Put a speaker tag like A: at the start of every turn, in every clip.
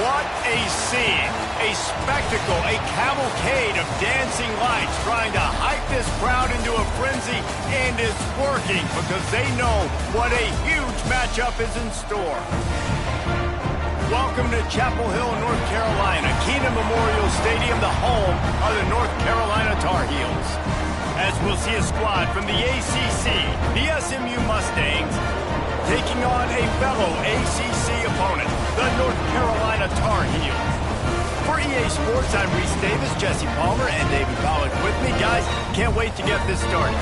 A: What a scene, a spectacle, a cavalcade of dancing lights trying to hype this crowd into a frenzy, and it's working because they know what a huge matchup is in store. Welcome to Chapel Hill, North Carolina, Keenan Memorial Stadium, the home of the North Carolina Tar Heels. As we'll see a squad from the ACC, the SMU Mustangs, taking on a fellow ACC opponent, the North Carolina Tar Heels. For EA Sports, I'm Reese Davis, Jesse Palmer, and David Pollack with me. Guys, can't wait to get this started.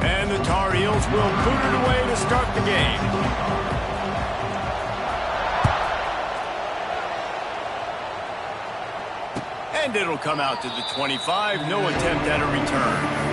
A: And the Tar Heels will boot it away to start the game. And it'll come out to the 25. No attempt at a return.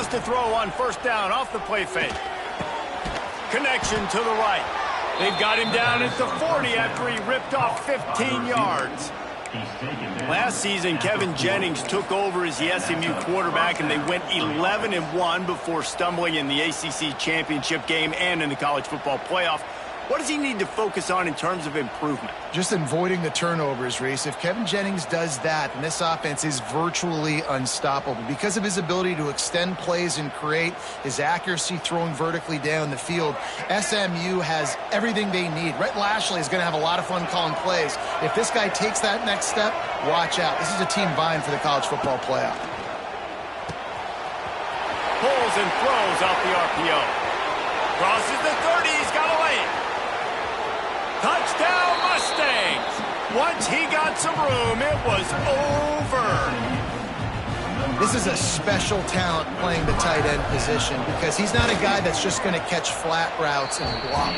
A: To throw on first down off the play fake. Connection to the right. They've got him down at the 40 after he ripped off 15 yards. Last season, Kevin Jennings took over as the SMU quarterback, and they went 11-1 before stumbling in the ACC championship game and in the college football playoff. What does he need to focus on in terms of improvement?
B: Just avoiding the turnovers, Reese. If Kevin Jennings does that, and this offense is virtually unstoppable because of his ability to extend plays and create, his accuracy throwing vertically down the field, SMU has everything they need. Rhett Lashley is going to have a lot of fun calling plays. If this guy takes that next step, watch out. This is a team vying for the college football playoff.
A: Pulls and throws out the RPO. Crosses the 30. He's got a lane. Touchdown, Mustangs! Once he got some room, it was over.
B: This is a special talent playing the tight end position because he's not a guy that's just going to catch flat routes and block.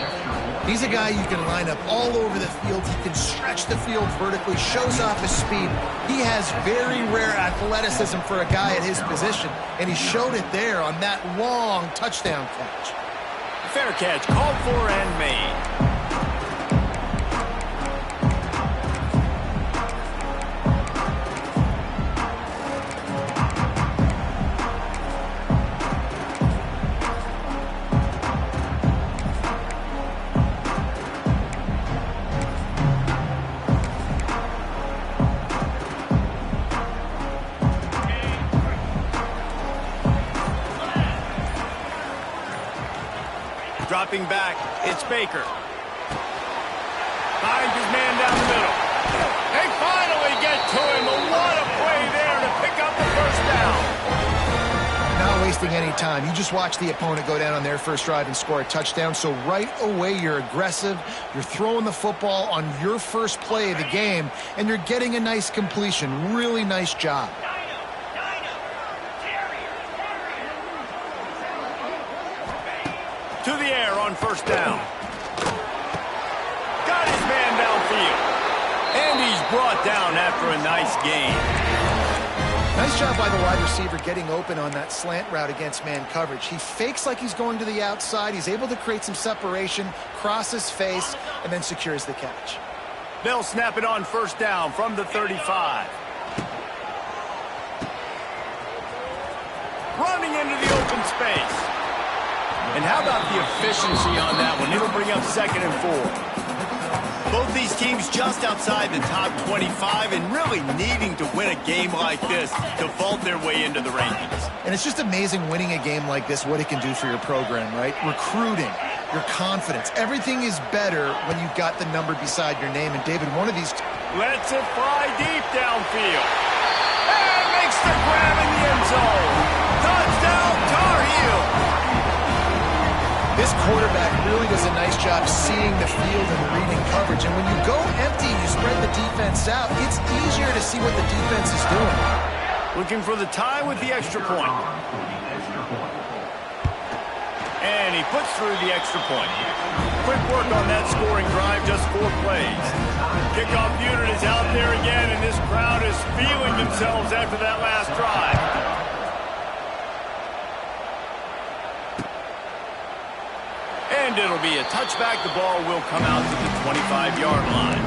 B: He's a guy you can line up all over the field. He can stretch the field vertically, shows off his speed. He has very rare athleticism for a guy at his position, and he showed it there on that long touchdown catch.
A: Fair catch, called for and made. Dropping back, it's Baker. Finds his man down the middle. They finally get to him. What a play there to pick up the first down.
B: Not wasting any time. You just watch the opponent go down on their first drive and score a touchdown. So right away, you're aggressive. You're throwing the football on your first play of the game, and you're getting a nice completion. Really nice job.
A: To the air on first down. Got his man downfield. And he's brought down after a nice gain.
B: Nice job by the wide receiver getting open on that slant route against man coverage. He fakes like he's going to the outside. He's able to create some separation, cross his face, and then secures the catch.
A: They'll snap it on first down from the 35. Running into the open space. And how about the efficiency on that one? It'll bring up 2nd and 4. Both these teams just outside the top 25 and really needing to win a game like this to vault their way into the rankings.
B: And it's just amazing winning a game like this, what it can do for your program, right? Recruiting, your confidence. Everything is better when you've got the number beside your name. And David, one of these...
A: Lets it fly deep downfield. And makes the grab in the end zone. Touchdown, Tar Heels.
B: This quarterback really does a nice job seeing the field and reading coverage. And when you go empty, you spread the defense out, it's easier to see what the defense is doing.
A: Looking for the tie with the extra point. And he puts through the extra point. Quick work on that scoring drive, just 4 plays. Kickoff unit is out there again, and this crowd is feeling themselves after that last drive. And it'll be a touchback. The ball will come out to the 25-yard line.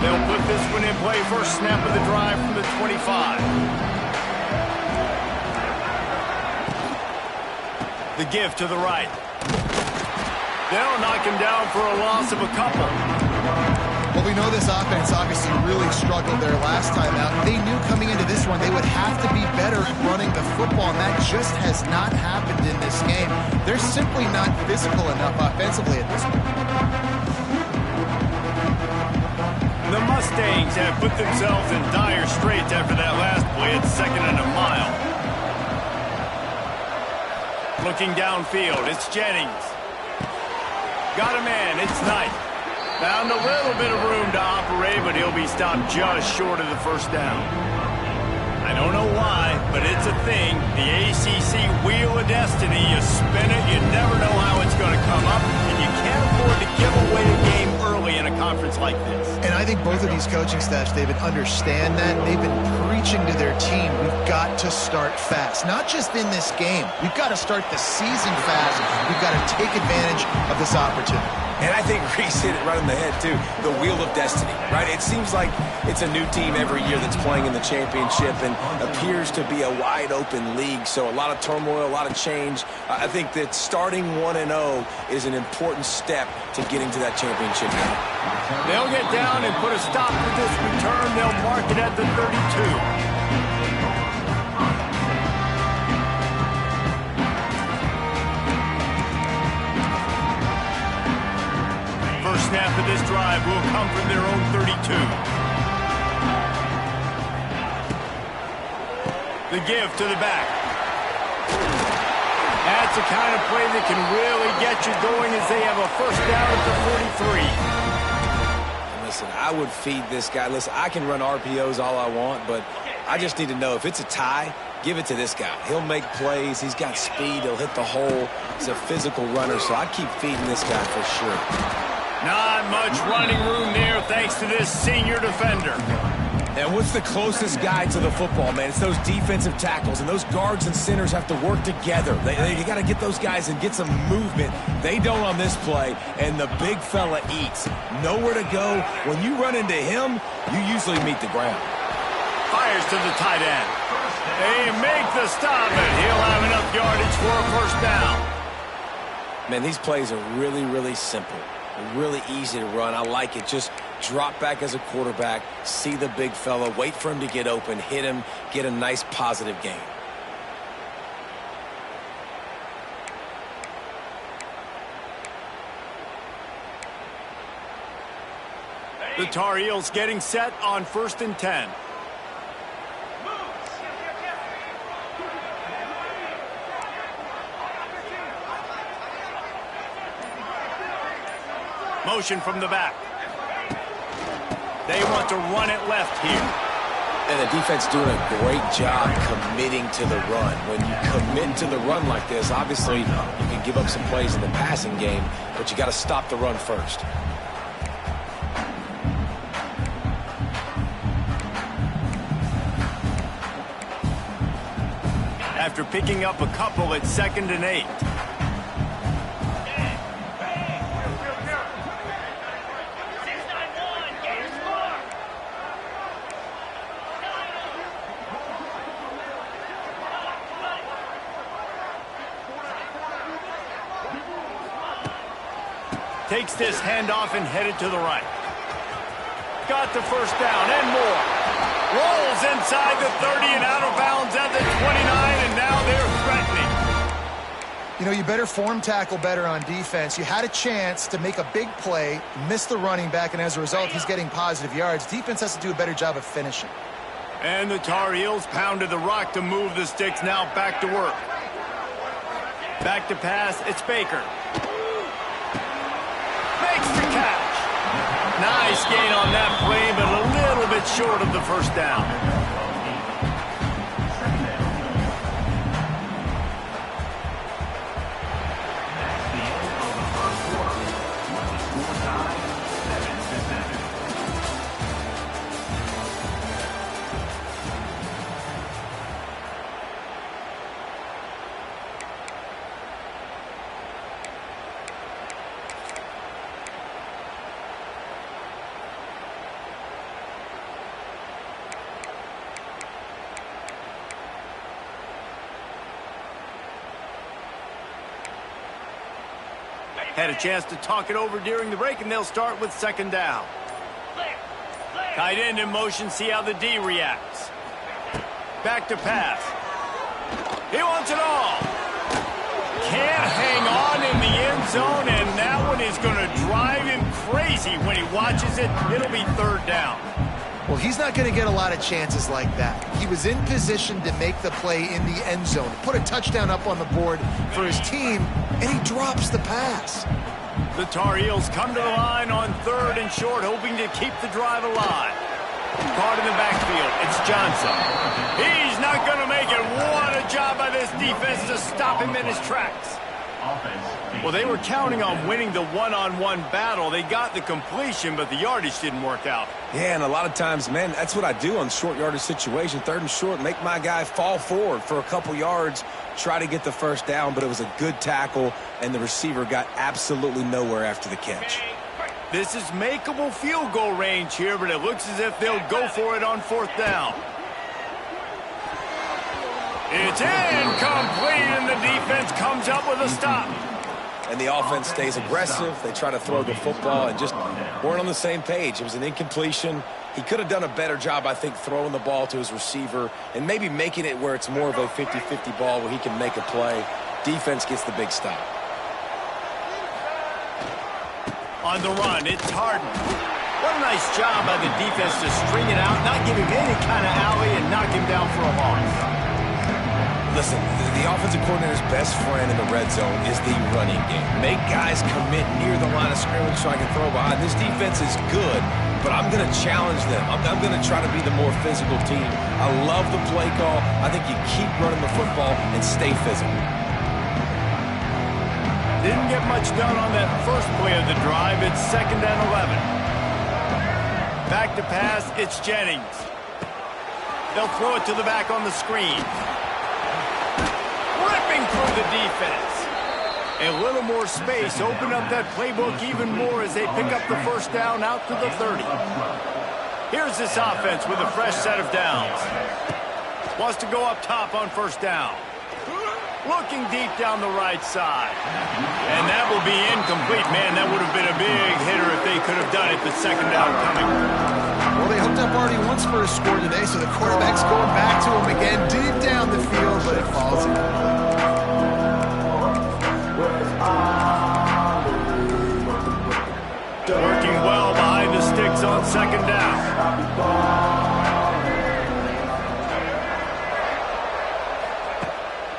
A: They'll put this one in play. First snap of the drive from the 25. The give to the right. They'll knock him down for a loss of a couple.
B: Well, we know this offense obviously really struggled their last time out. They knew coming into this one they would have to be better at running the football, and that just has not happened in this game. They're simply not physical enough offensively at this point.
A: The Mustangs have put themselves in dire straits after that last play at 2nd and a mile. Looking downfield, it's Jennings. Got a man, it's Knight. Found a little bit of room to operate, but he'll be stopped just short of the first down. I don't know why, but it's a thing. The ACC Wheel of Destiny. You spin it, you never know how it's going to come up, and you can't afford to give away a game early in a conference like this.
B: And I think both of these coaching staffs, David, understand that. They've been preaching to their team, we've got to start fast. Not just in this game. We've got to start the season fast. We've got to take advantage of this opportunity.
C: And I think Reese hit it right on the head, too. The Wheel of Destiny, right? It seems like it's a new team every year that's playing in the championship and appears to be a wide-open league. So a lot of turmoil, a lot of change. I think that starting 1-0 is an important step to getting to that championship game.
A: They'll get down and put a stop to this return. They'll mark it at the 32. First snap of this drive will come from their own 32. The give to the back. That's the kind of play that can really get you going as they have a first down at the 43.
C: Listen, I would feed this guy. Listen, I can run RPOs all I want, but I just need to know if it's a tie, give it to this guy. He'll make plays. He's got speed. He'll hit the hole. He's a physical runner, so I keep feeding this guy for sure.
A: Not much running room there thanks to this senior defender.
C: And what's the closest guy to the football, man? It's those defensive tackles, and those guards and centers have to work together. They got to get those guys and get some movement. They don't on this play, and the big fella eats. Nowhere to go. When you run into him, you usually meet the ground.
A: Fires to the tight end. They make the stop, and he'll have enough yardage for a first down.
C: Man, these plays are really, really simple. Really easy to run. I like it. Just drop back as a quarterback, see the big fella, wait for him to get open, hit him, get a nice positive gain.
A: The Tar Heels getting set on 1st and 10. Motion from the back. They want to run it left here.
C: And the defense doing a great job committing to the run. When you commit to the run like this, obviously you can give up some plays in the passing game, but you got to stop the run first.
A: After picking up a couple at 2nd and 8. Takes this handoff and headed to the right. Got the first down and more. Rolls inside the 30 and out of bounds at the 29, and now they're threatening.
B: You know, you better form tackle better on defense. You had a chance to make a big play, miss the running back, and as a result, he's getting positive yards. Defense has to do a better job of finishing.
A: And the Tar Heels pounded the rock to move the sticks. Now back to work. Back to pass. It's Baker. Makes the catch. Nice gain on that play, but a little bit short of the first down. Had a chance to talk it over during the break, and they'll start with 2nd down. Tight end in motion, see how the D reacts. Back to pass. He wants it all. Can't hang on in the end zone, and that one is going to drive him crazy when he watches it. It'll be 3rd down.
B: Well, he's not going to get a lot of chances like that. He was in position to make the play in the end zone, put a touchdown up on the board for his team, and he drops the pass.
A: The Tar Heels come to the line on 3rd and short, hoping to keep the drive alive. Caught in the backfield, it's Johnson. He's not going to make it. What a job by this defense to stop him in his tracks. Well, they were counting on winning the one-on-one battle. They got the completion, but the yardage didn't work out.
C: Yeah, and a lot of times, man, that's what I do on short yardage situation. 3rd and short, make my guy fall forward for a couple yards, try to get the first down, but it was a good tackle, and the receiver got absolutely nowhere after the catch.
A: This is makeable field goal range here, but it looks as if they'll go for it on 4th down. It's incomplete, and the defense comes up with a stop.
C: And the offense stays aggressive. They try to throw the football and just weren't on the same page. It was an incompletion. He could have done a better job, I think, throwing the ball to his receiver and maybe making it where it's more of a 50-50 ball where he can make a play. Defense gets the big stop.
A: On the run, it's Harden. What a nice job by the defense to string it out, not give him any kind of alley, and knock him down for a loss.
C: Listen, the offensive coordinator's best friend in the red zone is the running game. Make guys commit near the line of scrimmage so I can throw behind. This defense is good, but I'm going to challenge them. I'm going to try to be the more physical team. I love the play call. I think you keep running the football and stay physical.
A: Didn't get much done on that first play of the drive. It's 2nd and 11. Back to pass, it's Jennings. They'll throw it to the back on the screen. Ripping through the defense. A little more space. Open up that playbook even more as they pick up the first down out to the 30. Here's this offense with a fresh set of downs. Wants to go up top on 1st down. Looking deep down the right side. And that will be incomplete. Man, that would have been a big hitter if they could have done it, but 2nd down coming.
B: Well, they hooked up already once for a score today, so the quarterback's going back to him again deep down the field, but it falls incomplete.
A: Working well behind the sticks on 2nd down.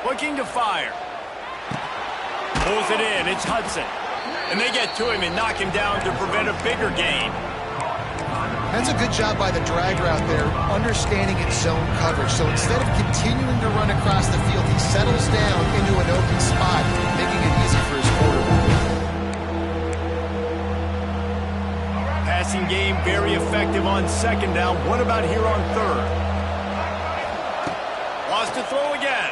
A: Looking to fire. Pulls it in. It's Hudson. And they get to him and knock him down to prevent a bigger gain.
B: That's a good job by the drag route there, understanding its zone coverage. So instead of continuing to run across the field, he settles down into an open spot, making it easy for his quarterback.
A: Passing game very effective on second down. What about here on third? Wants to throw again.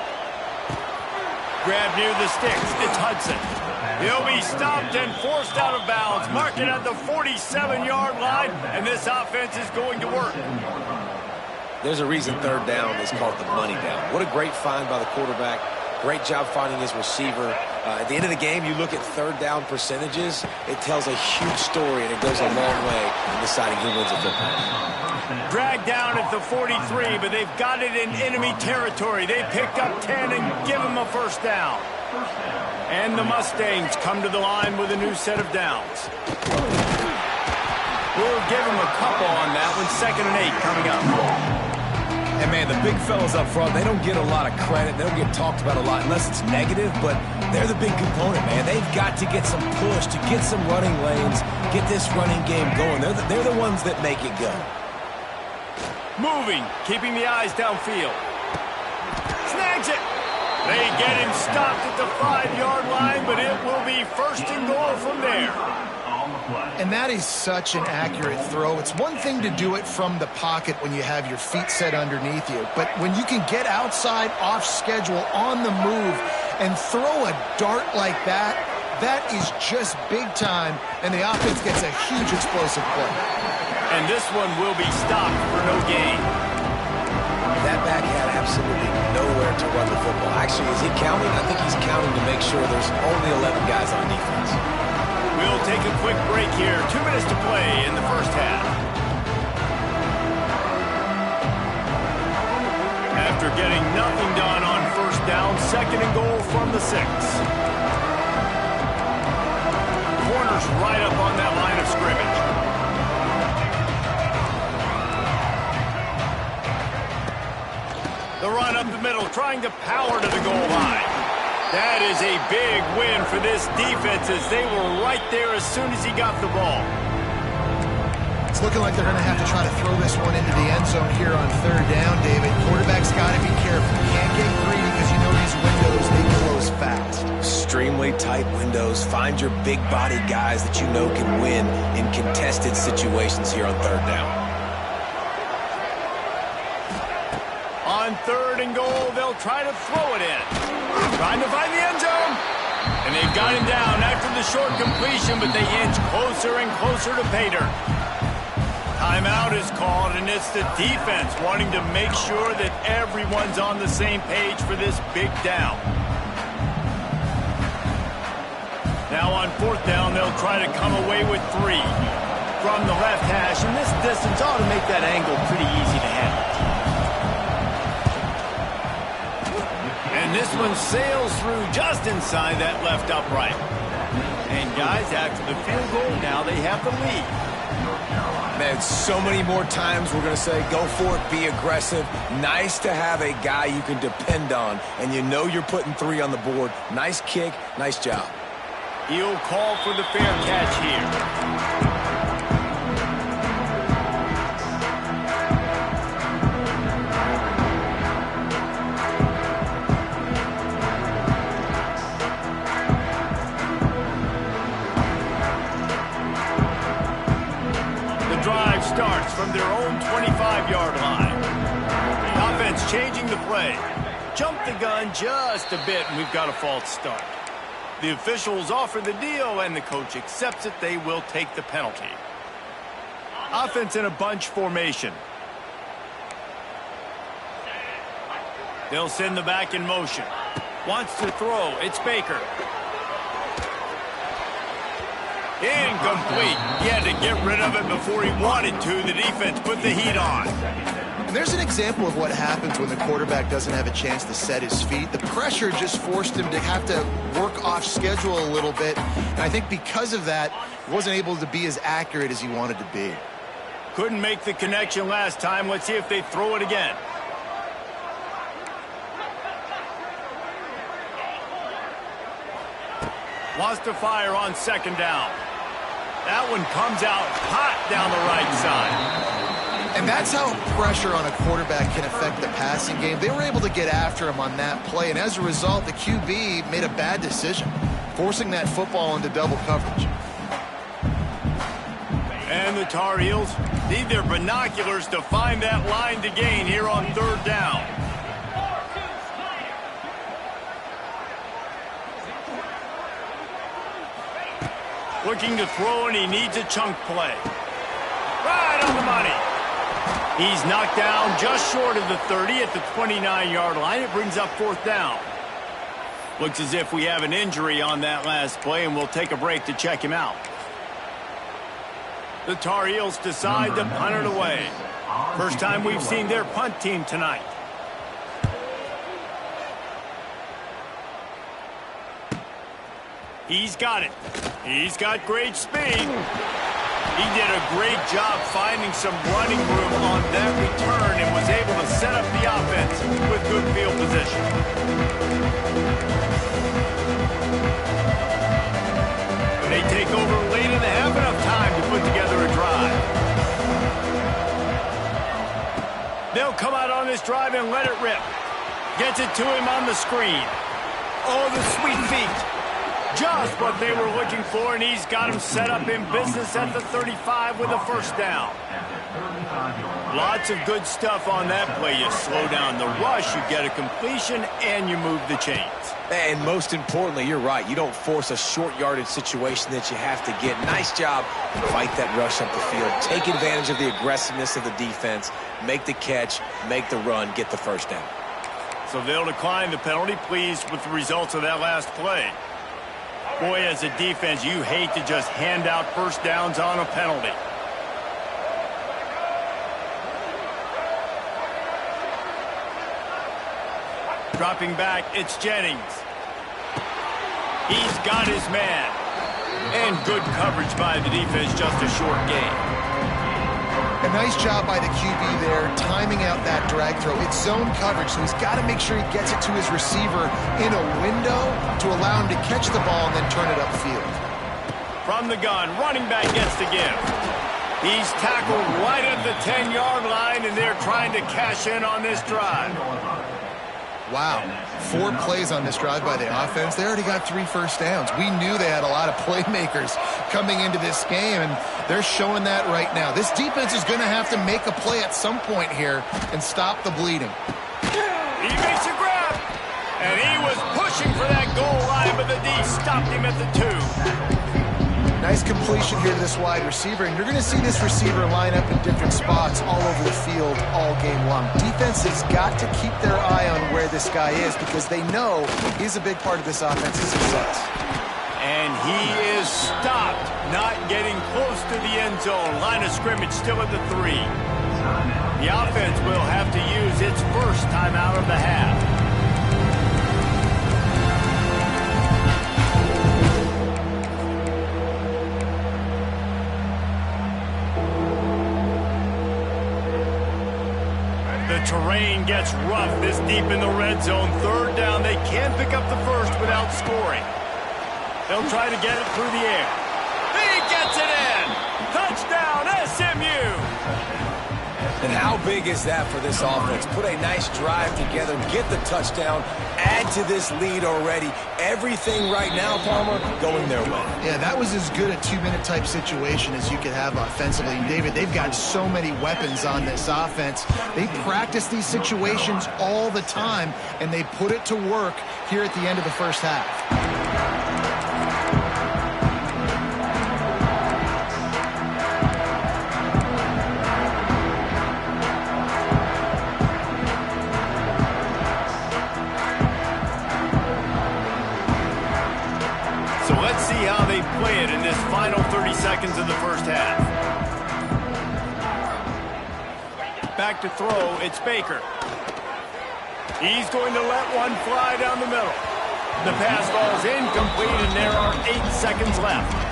A: Grab near the sticks. It's Hudson. He'll be stopped and forced out of bounds. Mark it at the 47-yard line, and this offense is going to work.
C: There's a reason third down is called the money down. What a great find by the quarterback. Great job finding his receiver. At the end of the game, you look at third down percentages. It tells a huge story, and it goes a long way in deciding who wins a football.
A: Dragged down at the 43, but they've got it in enemy territory. They picked up 10 and give him a first down. And the Mustangs come to the line with a new set of downs. We'll give him a couple on that one. 2nd and 8 coming up.
C: And, man, the big fellas up front, they don't get a lot of credit. They don't get talked about a lot unless it's negative, but they're the big component, man. They've got to get some push, to get some running lanes, get this running game going. They're the ones that make it go.
A: Moving, keeping the eyes downfield. Snags it. They get him stopped at the 5-yard line, but it will be 1st and goal from there.
B: And that is such an accurate throw. It's one thing to do it from the pocket when you have your feet set underneath you, but when you can get outside, off schedule, on the move, and throw a dart like that, that is just big time, and the offense gets a huge explosive play.
A: And this one will be stopped for no gain.
C: That back had absolutely nowhere to run the football. Actually, is he counting? I think he's counting to make sure there's only 11 guys on defense.
A: We'll take a quick break here. 2 minutes to play in the first half. After getting nothing done on first down, 2nd and goal from the 6. Corner's right up on that line of scrimmage. The run up the middle, trying to power to the goal line. That is a big win for this defense as they were right there as soon as he got the ball.
B: It's looking like they're going to have to try to throw this one into the end zone here on 3rd down, David. Quarterback's got to be careful. You can't get greedy because you know these windows, they close fast.
C: Extremely tight windows. Find your big body guys that you know can win in contested situations here on 3rd down.
A: On 3rd and goal, they'll try to throw it in. Trying to find the end zone. And they've got him down after the short completion, but they inch closer and closer to pay dirt. Timeout is called, and it's the defense wanting to make sure that everyone's on the same page for this big down. Now on 4th down, they'll try to come away with 3 from the left hash, and this distance ought to make that angle pretty easy to handle. And this one sails through just inside that left upright. And guys, after the field goal, now they have the lead.
C: Man, so many more times we're going to say, go for it, be aggressive. Nice to have a guy you can depend on, and you know you're putting 3 on the board. Nice kick, nice job.
A: He'll call for the fair catch here. Starts from their own 25-yard line. The offense changing the play. Jumped the gun just a bit, and we've got a false start. The officials offer the deal, and the coach accepts it. They will take the penalty. Offense in a bunch formation. They'll send the back in motion. Wants to throw. It's Baker. Incomplete. He had to get rid of it before he wanted to. The defense put the heat on.
B: And there's an example of what happens when the quarterback doesn't have a chance to set his feet. The pressure just forced him to have to work off schedule a little bit. And I think because of that, he wasn't able to be as accurate as he wanted to be.
A: Couldn't make the connection last time. Let's see if they throw it again. Wants to fire on 2nd down. That one comes out hot down the right side.
B: And that's how pressure on a quarterback can affect the passing game. They were able to get after him on that play, and as a result, the QB made a bad decision, forcing that football into double coverage.
A: And the Tar Heels need their binoculars to find that line to gain here on 3rd down. Looking to throw, and he needs a chunk play. Right on the money. He's knocked down just short of the 30 at the 29-yard line. It brings up 4th down. Looks as if we have an injury on that last play, and we'll take a break to check him out. The Tar Heels decide to punt it away. First time we've seen their punt team tonight. He's got it. He's got great speed. He did a great job finding some running room on that return and was able to set up the offense with good field position. They take over late and they have enough time to put together a drive. They'll come out on this drive and let it rip. Gets it to him on the screen. Oh, the sweet feet. Just what they were looking for, and he's got him set up in business at the 35 with a 1st down. Lots of good stuff on that play. You slow down the rush, you get a completion, and you move the chains.
C: And most importantly, you're right. You don't force a short yardage situation that you have to get. Nice job. Fight that rush up the field. Take advantage of the aggressiveness of the defense. Make the catch, make the run, get the 1st down.
A: So they'll decline the penalty, pleased with the results of that last play. Boy, as a defense, you hate to just hand out 1st downs on a penalty. Dropping back, it's Jennings. He's got his man. And good coverage by the defense, just a short gain.
B: A nice job by the QB there, timing out that drag throw. It's zone coverage, so he's got to make sure he gets it to his receiver in a window to allow him to catch the ball and then turn it upfield.
A: From the gun, running back gets the give. He's tackled right at the 10-yard line, and they're trying to cash in on this drive.
B: Wow, 4 plays on this drive by the offense. They already got 3 1st downs. We knew they had a lot of playmakers coming into this game, and they're showing that right now. This defense is going to have to make a play at some point here and stop the bleeding.
A: He makes a grab, and he was pushing for that goal line, but the D stopped him at the 2.
B: Nice completion here to this wide receiver, and you're going to see this receiver line up in different spots all over the field all game long. Defense has got to keep their eye on where this guy is because they know he's a big part of this offense's success.
A: And he is stopped, not getting close to the end zone. Line of scrimmage still at the 3. The offense will have to use its first timeout of the half. The terrain gets rough this deep in the red zone. 3rd down, they can't pick up the 1st without scoring. They'll try to get it through the air. He gets it in! Touchdown, SMU!
C: And how big is that for this offense? Put a nice drive together, get the touchdown, add to this lead already. Everything right now, Palmer, going their way.
B: Yeah, that was as good a 2-minute type situation as you could have offensively. And David, they've got so many weapons on this offense. They practice these situations all the time, and they put it to work here at the end of the 1st half.
A: Play it in this final 30 seconds of the 1st half. Back to throw, it's Baker. He's going to let one fly down the middle. The pass falls incomplete, and there are 8 seconds left.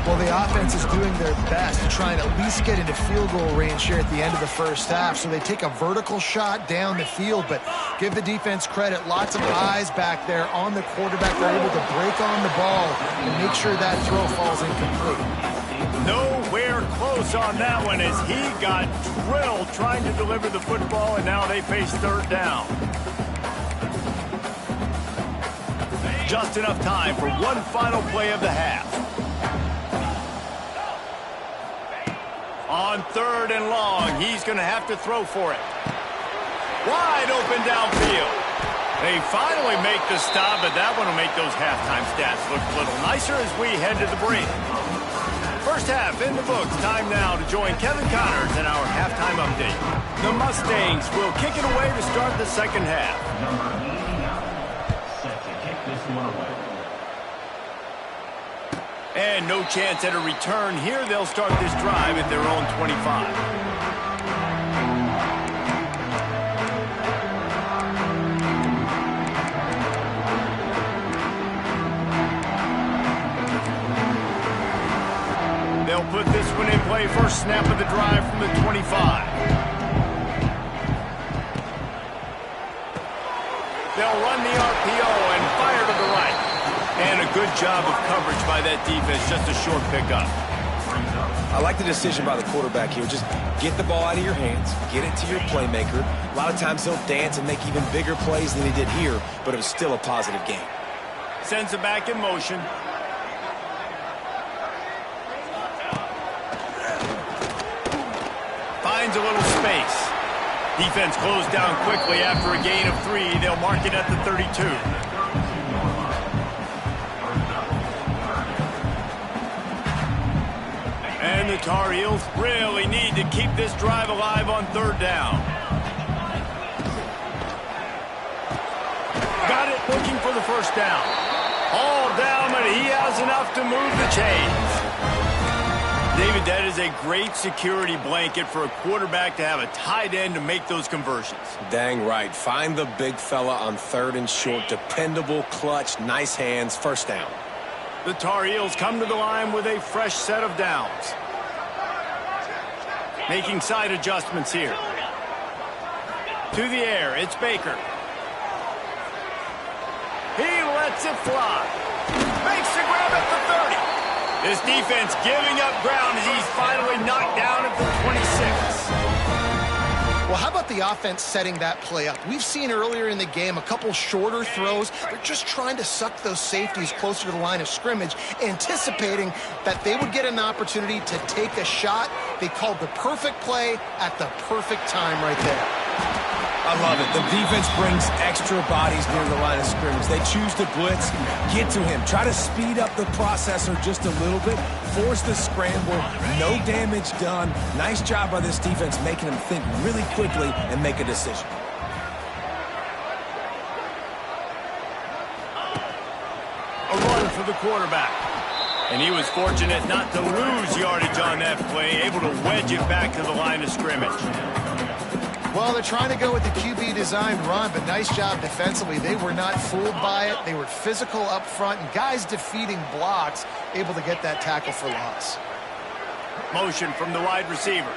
B: Well, the offense is doing their best to try and at least get into field goal range here at the end of the 1st half. So they take a vertical shot down the field, but give the defense credit. Lots of eyes back there on the quarterback. They're able to break on the ball and make sure that throw falls incomplete.
A: Nowhere close on that one as he got drilled trying to deliver the football, and now they face third down. Just enough time for one final play of the half. On third and long, he's going to have to throw for it. Wide open downfield. They finally make the stop, but that one will make those halftime stats look a little nicer as we head to the break. First half in the books. Time now to join Kevin Connors in our halftime update. The Mustangs will kick it away to start the second half.
D: Set to kick this one away.
A: And no chance at a return here. They'll start this drive at their own 25. They'll put this one in play. First snap of the drive from the 25. They'll run the RPO and fire to the right. And a good job of coverage by that defense. Just a short pickup.
C: I like the decision by the quarterback here. Just get the ball out of your hands, get it to your playmaker. A lot of times he'll dance and make even bigger plays than he did here, but it was still a positive game.
A: Sends it back in motion. Finds a little space. Defense closed down quickly after a gain of 3. They'll mark it at the 32. And the Tar Heels really need to keep this drive alive on third down. Got it, looking for the first down. All down, but he has enough to move the chains. David, that is a great security blanket for a quarterback to have a tight end to make those conversions.
C: Dang right. Find the big fella on third and short. Dependable, clutch, nice hands, first down.
A: The Tar Heels come to the line with a fresh set of downs. Making side adjustments here. To the air, it's Baker. He lets it fly. Makes the grab at the 30. This defense giving up ground as he's finally knocked down at the 26.
B: Well, how about the offense setting that play up? We've seen earlier in the game a couple shorter throws. They're just trying to suck those safeties closer to the line of scrimmage, anticipating that they would get an opportunity to take a shot. They called the perfect play at the perfect time right there.
C: I love it. The defense brings extra bodies near the line of scrimmage. They choose to blitz, get to him, try to speed up the processor just a little bit, force the scramble, no damage done. Nice job by this defense making him think really quickly and make a decision.
A: A run for the quarterback. And he was fortunate not to lose yardage on that play, able to wedge it back to the line of scrimmage.
B: Well, they're trying to go with the QB designed run, but nice job defensively. They were not fooled by it. They were physical up front, and guys defeating blocks, able to get that tackle for loss.
A: Motion from the wide receiver.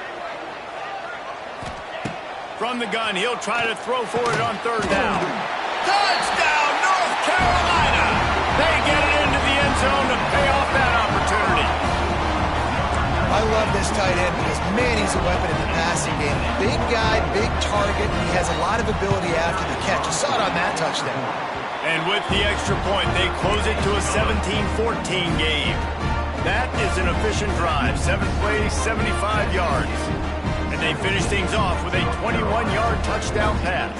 A: From the gun, he'll try to throw for it on third down. Touchdown, North Carolina! They get it into the end zone to pay off that opportunity.
B: I love this tight end because, man, he's a weapon in the passing game. Big guy, big target, and he has a lot of ability after the catch. You saw it on that touchdown.
A: And with the extra point, they close it to a 17-14 game. That is an efficient drive. 7 plays, 75 yards. And they finish things off with a 21-yard touchdown pass.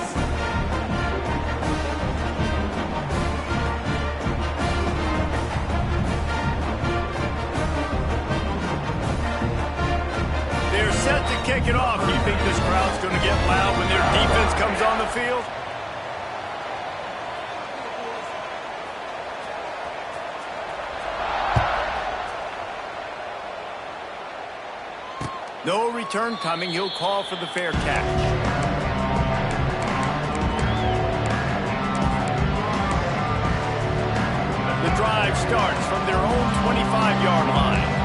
A: They're set to kick it off. Do you think this crowd's going to get loud when their defense comes on the field? No return coming. He'll call for the fair catch. The drive starts from their own 25-yard line.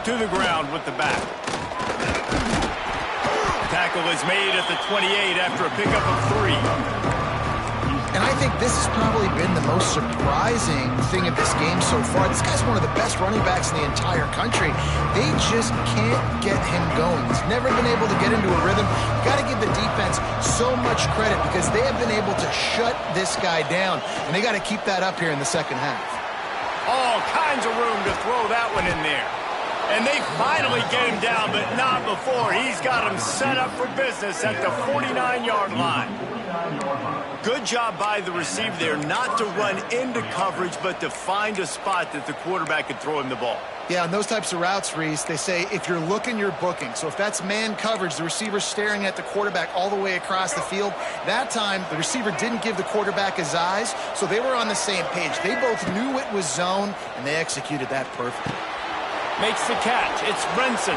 A: To the ground with the back. Tackle is made at the 28 after a pickup of 3.
B: And I think this has probably been the most surprising thing of this game so far. This guy's one of the best running backs in the entire country. They just can't get him going. He's never been able to get into a rhythm. You got to give the defense so much credit because they have been able to shut this guy down, and they got to keep that up here in the second half.
A: All kinds of room to throw that one in there. And they finally get him down, but not before. He's got him set up for business at the 49-yard line. Good job by the receiver there not to run into coverage, but to find a spot that the quarterback could throw him the ball.
B: Yeah, on those types of routes, Reese, they say if you're looking, you're booking. So if that's man coverage, the receiver's staring at the quarterback all the way across the field. That time, the receiver didn't give the quarterback his eyes, so they were on the same page. They both knew it was zone, and they executed that perfectly.
A: Makes the catch. It's Brinson.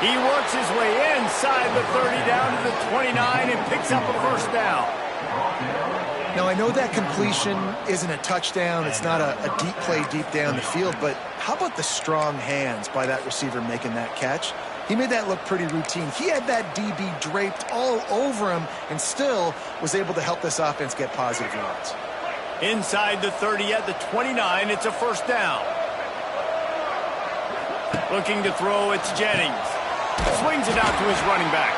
A: He works his way inside the 30 down to the 29 and picks up a first down.
B: Now, I know that completion isn't a touchdown. It's not a deep play deep down the field, but how about the strong hands by that receiver making that catch? He made that look pretty routine. He had that DB draped all over him and still was able to help this offense get positive yards.
A: Inside the 30 at the 29, it's a first down. Looking to throw, it's Jennings. Swings it out to his running back.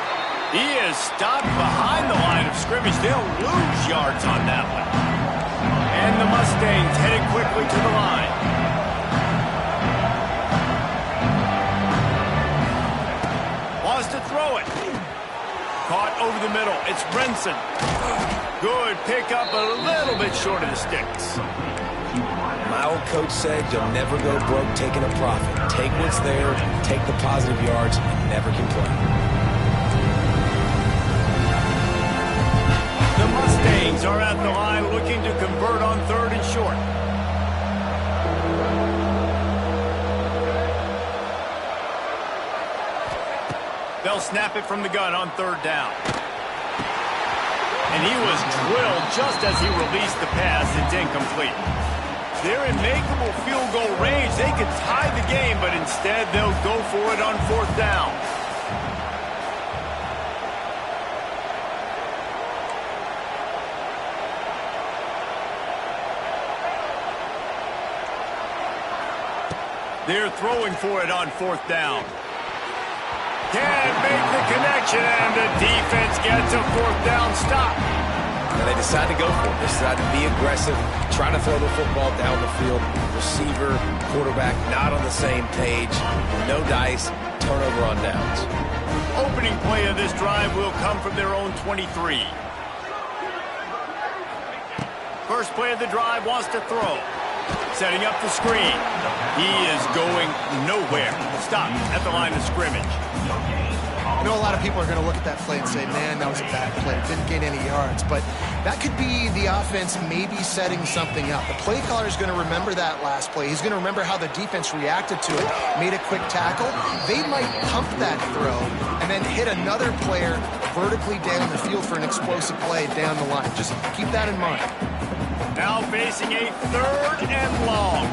A: He is stopped behind the line of scrimmage. They'll lose yards on that one. And the Mustangs headed quickly to the line. Wants to throw it. Caught over the middle. It's Brinson. Good pickup, a little bit short of the sticks.
C: My old coach said you'll never go broke taking a profit. Take what's there, take the positive yards, and never complain.
A: The Mustangs are at the line looking to convert on 3rd and short. They'll snap it from the gun on 3rd down. And he was drilled just as he released the pass. It's incomplete. They're in makeable field goal range. They could tie the game, but instead they'll go for it on 4th down. They're throwing for it on 4th down. Can't make the connection, and the defense gets a 4th down stop.
C: And they decide to go for it. They decide to be aggressive, try to throw the football down the field. Receiver, quarterback, not on the same page. No dice, turnover on downs.
A: Opening play of this drive will come from their own 23. First play of the drive, wants to throw. Setting up the screen. He is going nowhere. Stop at the line of scrimmage.
B: I know a lot of people are going to look at that play and say, man, that was a bad play. It didn't gain any yards. But that could be the offense maybe setting something up. The play caller is going to remember that last play. He's going to remember how the defense reacted to it, made a quick tackle. They might pump that throw and then hit another player vertically down the field for an explosive play down the line. Just keep that in mind.
A: Now facing a 3rd and long.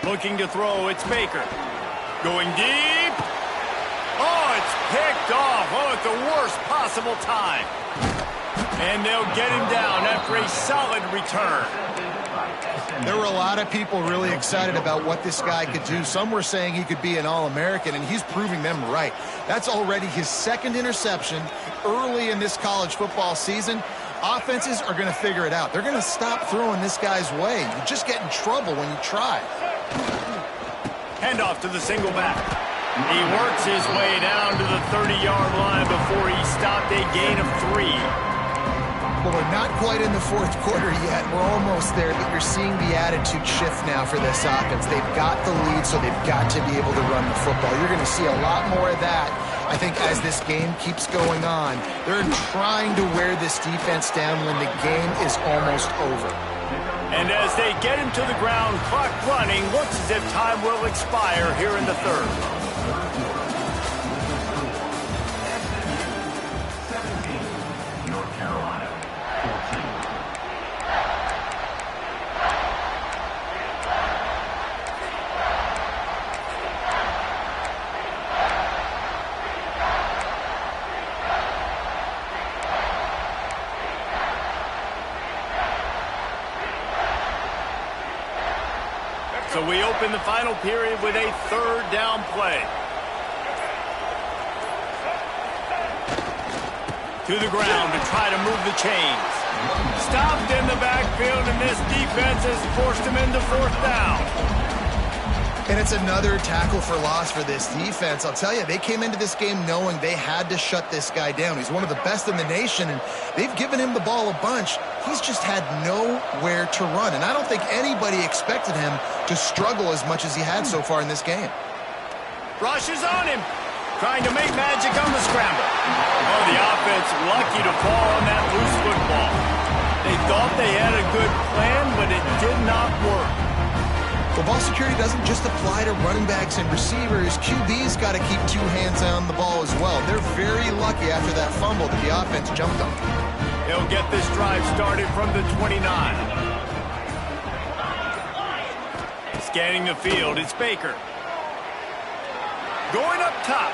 A: Looking to throw, it's Baker. Going deep. Oh, it's picked off. Oh, at the worst possible time. And they'll get him down after a solid return.
B: There were a lot of people really excited about what this guy could do. Some were saying he could be an All-American, and he's proving them right. That's already his 2nd interception early in this college football season. Offenses are going to figure it out. They're going to stop throwing this guy's way. You just get in trouble when you try.
A: Handoff to the single back. He works his way down to the 30-yard line before he stopped a gain of 3.
B: Well, we're not quite in the 4th quarter yet. We're almost there, but you're seeing the attitude shift now for this offense. They've got the lead, so they've got to be able to run the football. You're going to see a lot more of that, I think, as this game keeps going on. They're trying to wear this defense down when the game is almost over.
A: And as they get him to the ground, clock running, looks as if time will expire here in the 3rd. So we open the final period with a third down play. To the ground to try to move the chains. Stopped in the backfield, and this defense has forced him into fourth down.
B: And it's another tackle for loss for this defense. I'll tell you, they came into this game knowing they had to shut this guy down. He's one of the best in the nation, and they've given him the ball a bunch. He's just had nowhere to run, and I don't think anybody expected him to struggle as much as he had so far in this game.
A: Rush is on him, trying to make magic on the scramble. Oh, the offense lucky to fall on that loose football. They thought they had a good plan, but it did not work.
B: Well, ball security doesn't just apply to running backs and receivers. QB's got to keep two hands on the ball as well. They're very lucky after that fumble that the offense jumped on.
A: He'll get this drive started from the 29. Scanning the field, it's Baker. Going up top.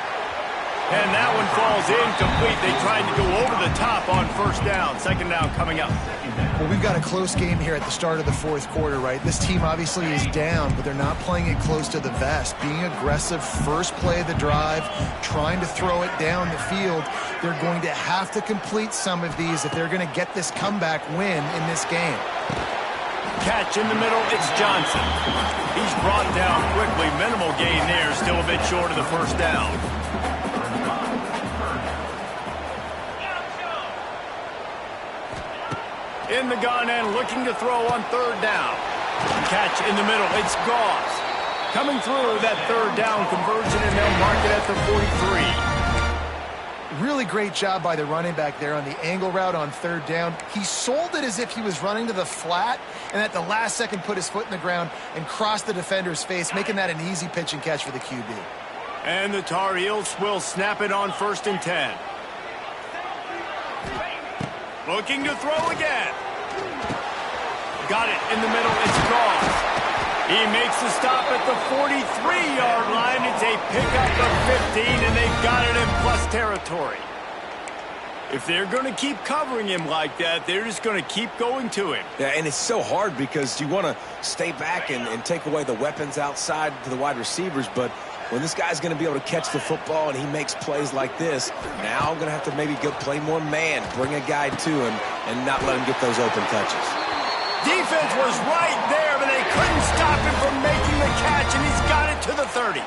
A: And that one falls incomplete. They tried to go over the top on first down. Second down coming up.
B: Well, we've got a close game here at the start of the fourth quarter, right? This team obviously is down, but they're not playing it close to the vest. Being aggressive, first play of the drive, trying to throw it down the field. They're going to have to complete some of these if they're going to get this comeback win in this game.
A: Catch in the middle, it's Johnson. He's brought down quickly. Minimal gain there, still a bit short of the first down. In the gun and looking to throw on third down. Catch in the middle, it's Goss. Coming through that third down conversion, and they'll mark it at the 43.
B: Really great job by the running back there on the angle route on third down. He sold it as if he was running to the flat, and at the last second put his foot in the ground and crossed the defender's face, making that an easy pitch and catch for the QB.
A: And the Tar Heels will snap it on 1st and 10. Looking to throw again. Got it in the middle. It's Goss. He makes the stop at the 43-yard line. It's a pickup of 15, and they've got it in plus territory. If they're going to keep covering him like that, they're just going to keep going to him.
C: Yeah, and it's so hard because you want to stay back and take away the weapons outside to the wide receivers, but when this guy's going to be able to catch the football and he makes plays like this, now I'm going to have to maybe go play more man, bring a guy to him, and not let him get those open touches.
A: Defense was right there, but they couldn't stop him from making the catch, and he's got it to the 30.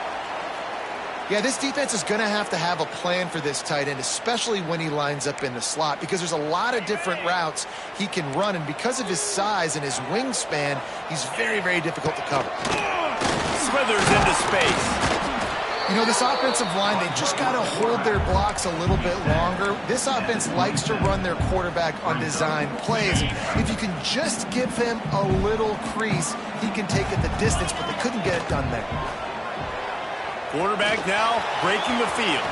B: Yeah, this defense is going to have a plan for this tight end, especially when he lines up in the slot, because there's a lot of different routes he can run, and because of his size and his wingspan, he's very, very difficult to cover.
A: Smithers into space.
B: You know, this offensive line, they just got to hold their blocks a little bit longer. This offense likes to run their quarterback on design plays. If you can just give him a little crease, he can take it the distance, but they couldn't get it done there.
A: Quarterback now breaking the field.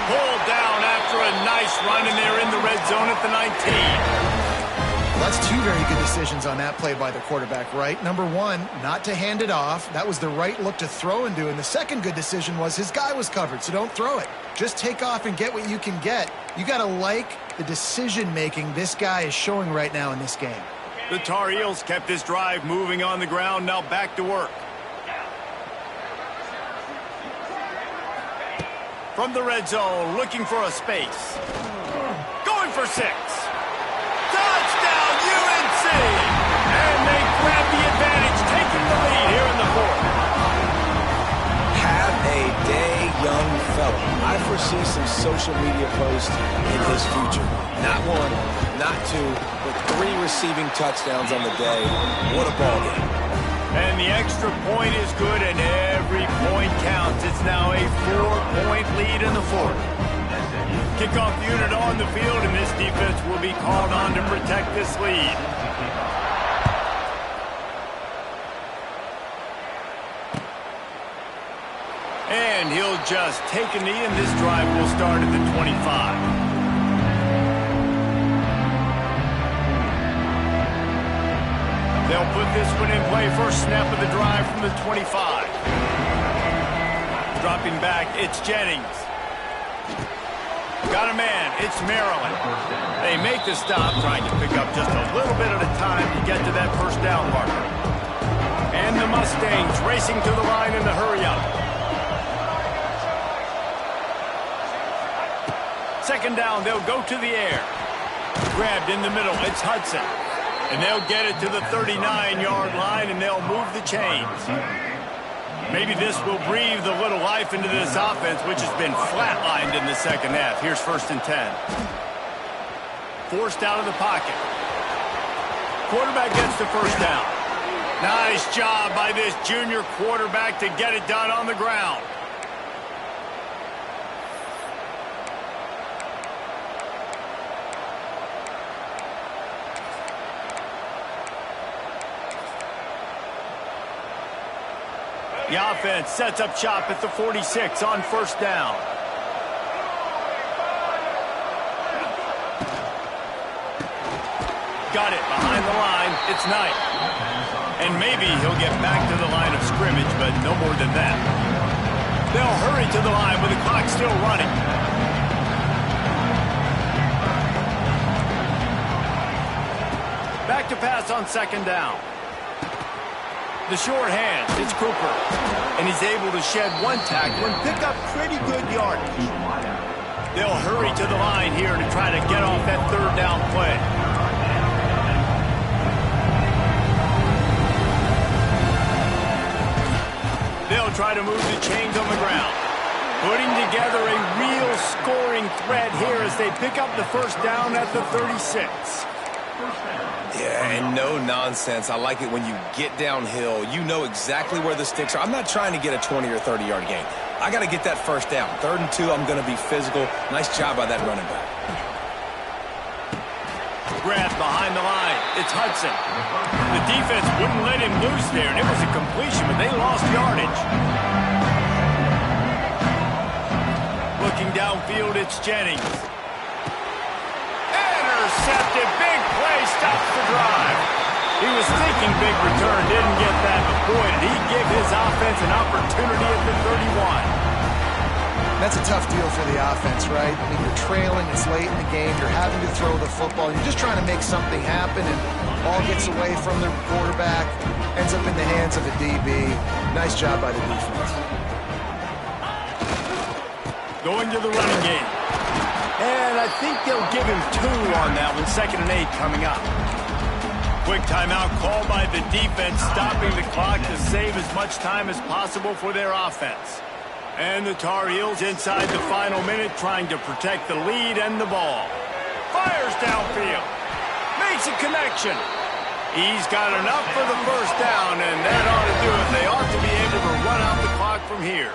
A: Pulled down after a nice run, and they're in the red zone at the 19.
B: Well, that's two very good decisions on that play by the quarterback, right? Number one, not to hand it off. That was the right look to throw into. And the second good decision was his guy was covered, so don't throw it. Just take off and get what you can get. You got to like the decision-making this guy is showing right now in this game.
A: The Tar Heels kept this drive moving on the ground, now back to work. From the red zone, looking for a space. Going for 6. Touchdown, UNC! And they grab the advantage, taking the lead here in the fourth.
C: Have a day, young fella. I foresee some social media posts in his future. Not 1, not 2, but 3 receiving touchdowns on the day. What a ball game.
A: And the extra point is good, and every point counts. It's now a 4-point lead in the fourth. Kickoff unit on the field, and this defense will be called on to protect this lead. And he'll just take a knee, and this drive will start at the 25. They'll put this one in play. First snap of the drive from the 25. Dropping back, it's Jennings. Got a man, it's Maryland. They make the stop, trying to pick up just a little bit at a time to get to that first down marker. And And the Mustangs racing to the line in the hurry-up. Second down, they'll go to the air. Grabbed in the middle, it's Hudson. And they'll get it to the 39-yard line, and they'll move the chains. Maybe this will breathe a little life into this offense, which has been flatlined in the second half. Here's 1st and 10. Forced out of the pocket. Quarterback gets the first down. Nice job by this junior quarterback to get it done on the ground. The offense sets up shop at the 46 on 1st down. Got it behind the line. It's Knight. And maybe he'll get back to the line of scrimmage, but no more than that. They'll hurry to the line with the clock still running. Back to pass on 2nd down. The short hand, it's Cooper. And he's able to shed one tackle and pick up pretty good yardage. They'll hurry to the line here to try to get off that 3rd down play. They'll try to move the chains on the ground. Putting together a real scoring threat here as they pick up the 1st down at the 36.
C: Yeah, and no nonsense. I like it when you get downhill. You know exactly where the sticks are. I'm not trying to get a 20 or 30-yard gain. I got to get that 1st down. 3rd and 2, I'm going to be physical. Nice job by that running back.
A: Grab behind the line. It's Hudson. The defense wouldn't let him loose there, and it was a completion, but they lost yardage. Looking downfield, it's Jennings. Intercepted. Big play. Stops the drive. He was thinking big return. Didn't get that. But boy, did he give his offense an opportunity at the 31.
B: That's a tough deal for the offense, right? I mean, you're trailing. It's late in the game. You're having to throw the football. You're just trying to make something happen, and ball gets away from the quarterback, ends up in the hands of a DB. Nice job by the defense.
A: Going to the running game. And I think they'll give him 2 on that one. 2nd and 8 coming up. Quick timeout called by the defense, stopping the clock to save as much time as possible for their offense. And the Tar Heels inside the final minute trying to protect the lead and the ball. Fires downfield. Makes a connection. He's got enough for the 1st down, and that ought to do it. They ought to be able to run out the clock from here.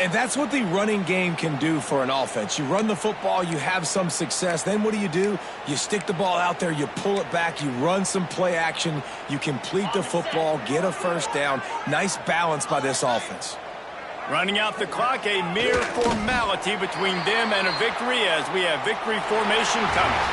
C: And that's what the running game can do for an offense. You run the football, you have some success. Then what do? You stick the ball out there, you pull it back, you run some play action, you complete the football, get a 1st down. Nice balance by this offense.
A: Running out the clock, a mere formality between them and a victory as we have victory formation coming.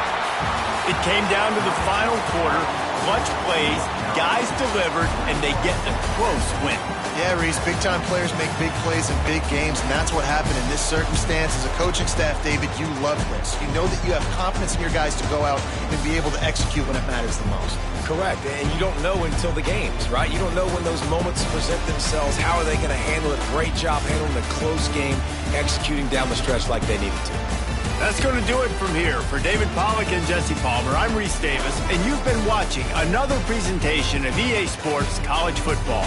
A: It came down to the final quarter, clutch plays, guys delivered, and they get a close win.
B: Yeah, Reese, big-time players make big plays in big games, and that's what happened in this circumstance. As a coaching staff, David, you love this. You know that you have confidence in your guys to go out and be able to execute when it matters the most.
C: Correct, and you don't know until the games, right? You don't know when those moments present themselves. How are they going to handle it? Great job handling a close game, executing down the stretch like they needed to.
A: That's going to do it from here. For David Pollack and Jesse Palmer, I'm Reese Davis, and you've been watching another presentation of EA Sports College Football.